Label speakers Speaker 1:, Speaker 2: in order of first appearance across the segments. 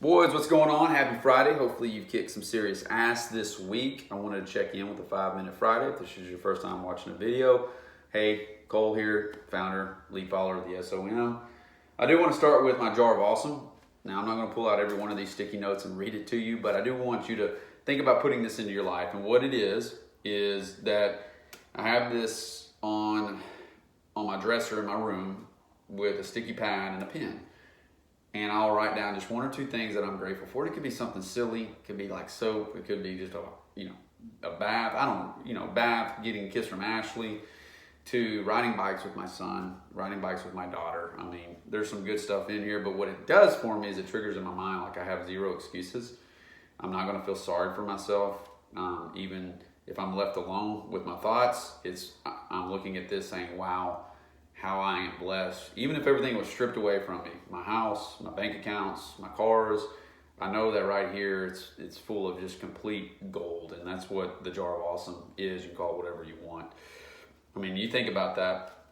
Speaker 1: Boys, what's going on? Happy Friday. Hopefully you've kicked some serious ass this week. I wanted to check in with the 5-Minute Friday. If this is your first time watching a video, hey, Cole here, founder, lead follower of the SOM. I do want to start with my jar of awesome. Now, I'm not going to pull out every one of these sticky notes and read it to you, but I do want you to think about putting this into your life. And what it is that I have this on my dresser in my room with a sticky pad and a pen. And I'll write down just one or two things that I'm grateful for. It could be something silly. It could be like soap. It could be just a bath. Bath, getting a kiss from Ashley, to riding bikes with my son, riding bikes with my daughter. I mean, there's some good stuff in here, but what it does for me is it triggers in my mind like I have zero excuses. I'm not going to feel sorry for myself. Even if I'm left alone with my thoughts, I'm looking at this saying, wow, how I am blessed. Even if everything was stripped away from me, my house, my bank accounts, my cars, I know that right here it's full of just complete gold, and that's what the jar of awesome is. You can call it whatever you want. I mean, you think about that.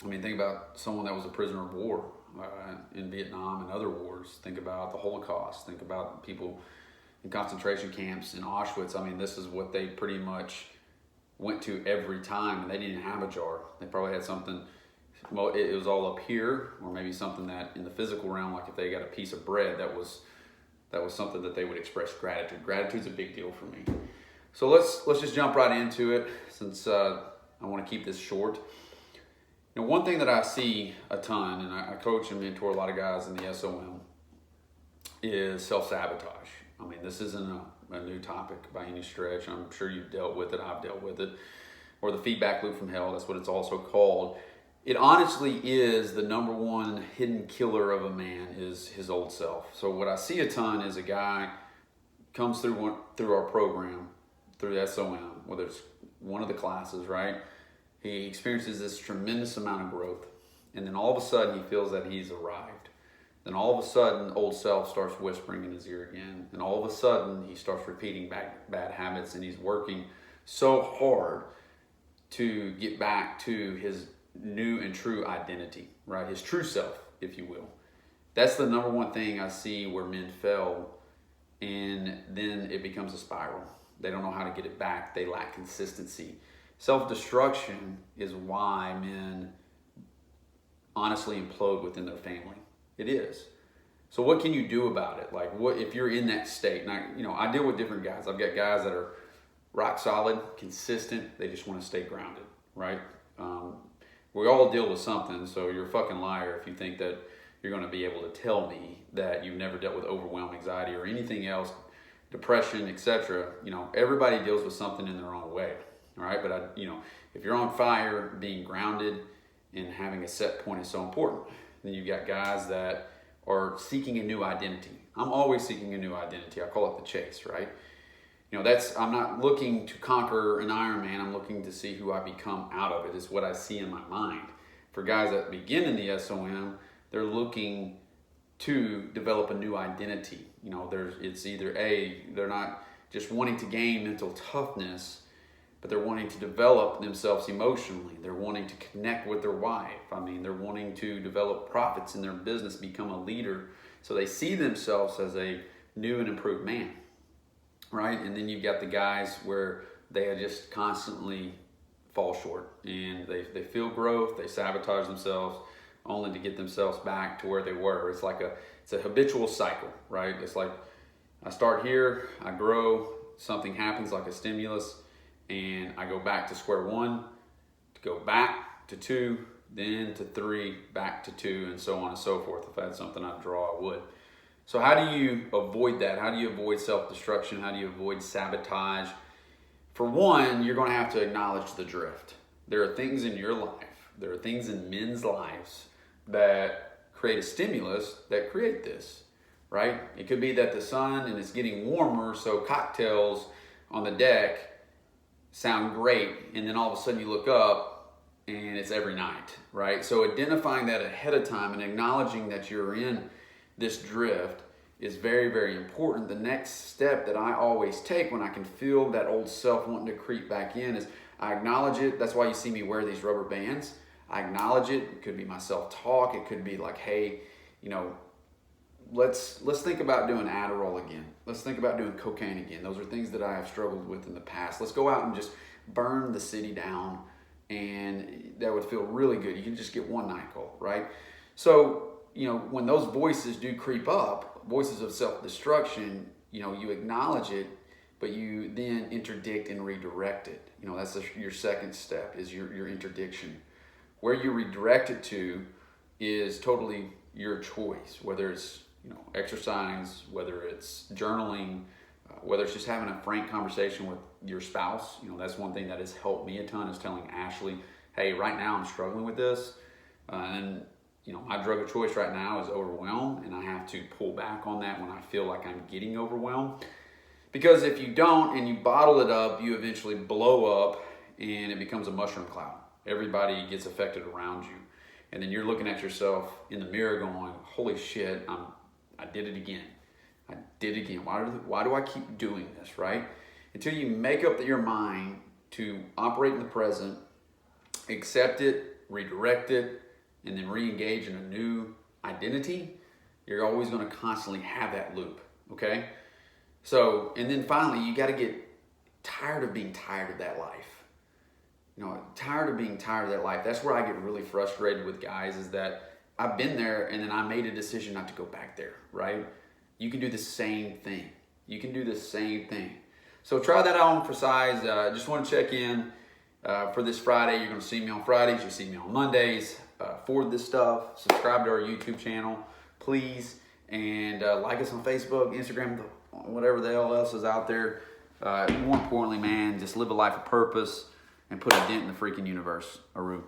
Speaker 1: I mean, think about someone that was a prisoner of war in Vietnam and other wars. Think about the Holocaust. Think about people in concentration camps in Auschwitz. I mean, this is what they pretty much went to every time, and they didn't have a jar. They probably had something. Well, it was all up here, or maybe something that in the physical realm, like if they got a piece of bread, that was something that they would express gratitude. Gratitude's a big deal for me. So let's just jump right into it, since I want to keep this short. One thing that I see a ton, and I coach and mentor a lot of guys in the SOM, is self-sabotage. I mean, this isn't a new topic by any stretch. I'm sure you've dealt with it. I've dealt with it. Or the feedback loop from hell, that's what it's also called. It honestly is the number one hidden killer of a man is his old self. So what I see a ton is a guy comes through our program, through the SOM, whether it's one of the classes, right? He experiences this tremendous amount of growth. And then all of a sudden he feels that he's arrived. Then all of a sudden old self starts whispering in his ear again. And all of a sudden he starts repeating bad habits, and he's working so hard to get back to his new and true identity, right? His true self, if you will. That's the number one thing I see where men fail, and then it becomes a spiral. They don't know how to get it back. They lack consistency. Self-destruction is why men honestly implode within their family. It is. So what can you do about it? Like, what if you're in that state? And I deal with different guys. I've got guys that are rock solid, consistent. They just want to stay grounded, right? We all deal with something, so you're a fucking liar if you think that you're going to be able to tell me that you've never dealt with overwhelm, anxiety, or anything else, depression, etc. Everybody deals with something in their own way, all right? But if you're on fire, being grounded and having a set point is so important. Then you've got guys that are seeking a new identity. I'm always seeking a new identity. I call it the chase, right? I'm not looking to conquer an Ironman. I'm looking to see who I become out of it. Is what I see in my mind. For guys that begin in the SOM, they're looking to develop a new identity. It's either they're not just wanting to gain mental toughness, but they're wanting to develop themselves emotionally. They're wanting to connect with their wife. They're wanting to develop profits in their business, become a leader. So they see themselves as a new and improved man. Right? And then you've got the guys where they just constantly fall short, and they feel growth, they sabotage themselves only to get themselves back to where they were. It's a habitual cycle, right? It's like I start here, I grow, something happens like a stimulus, and I go back to square one, to go back to 2, then to 3, back to 2, and so on and so forth. If I had something I'd draw, I would. So how do you avoid that? How do you avoid self-destruction? How do you avoid sabotage? For one, you're going to have to acknowledge the drift. There are things in your life, there are things in men's lives that create a stimulus that create this, right? It could be that the sun and it's getting warmer, so cocktails on the deck sound great, and then all of a sudden you look up and it's every night, right? So identifying that ahead of time and acknowledging that you're in this drift is very, very important. The next step that I always take when I can feel that old self wanting to creep back in is I acknowledge it. That's why you see me wear these rubber bands. I acknowledge it. It could be my self-talk. It could be like, hey, let's think about doing Adderall again. Let's think about doing cocaine again. Those are things that I have struggled with in the past. Let's go out and just burn the city down, and that would feel really good. You can just get one night call, right? So, when those voices do creep up, voices of self-destruction, you acknowledge it, but you then interdict and redirect it. That's your second step, is your interdiction. Where you redirect it to is totally your choice, whether it's exercise, whether it's journaling, whether it's just having a frank conversation with your spouse. That's one thing that has helped me a ton, is telling Ashley, hey, right now I'm struggling with this, and my drug of choice right now is overwhelm, and I have to pull back on that when I feel like I'm getting overwhelmed. Because if you don't and you bottle it up, you eventually blow up and it becomes a mushroom cloud. Everybody gets affected around you. And then you're looking at yourself in the mirror going, holy shit, I did it again. I did it again. Why do I keep doing this, right? Until you make up your mind to operate in the present, accept it, redirect it, and then re-engage in a new identity, you're always going to constantly have that loop, okay? So, and then finally, you got to get tired of being tired of that life. Tired of being tired of that life. That's where I get really frustrated with guys, is that I've been there and then I made a decision not to go back there, right? You can do the same thing. You can do the same thing. So try that out for size. Just want to check in for this Friday. You're going to see me on Fridays. You'll see me on Mondays. Forward this stuff. Subscribe to our YouTube channel, please. And like us on Facebook, Instagram, whatever the hell else is out there. More importantly, man, just live a life of purpose and put a dent in the freaking universe. Aru.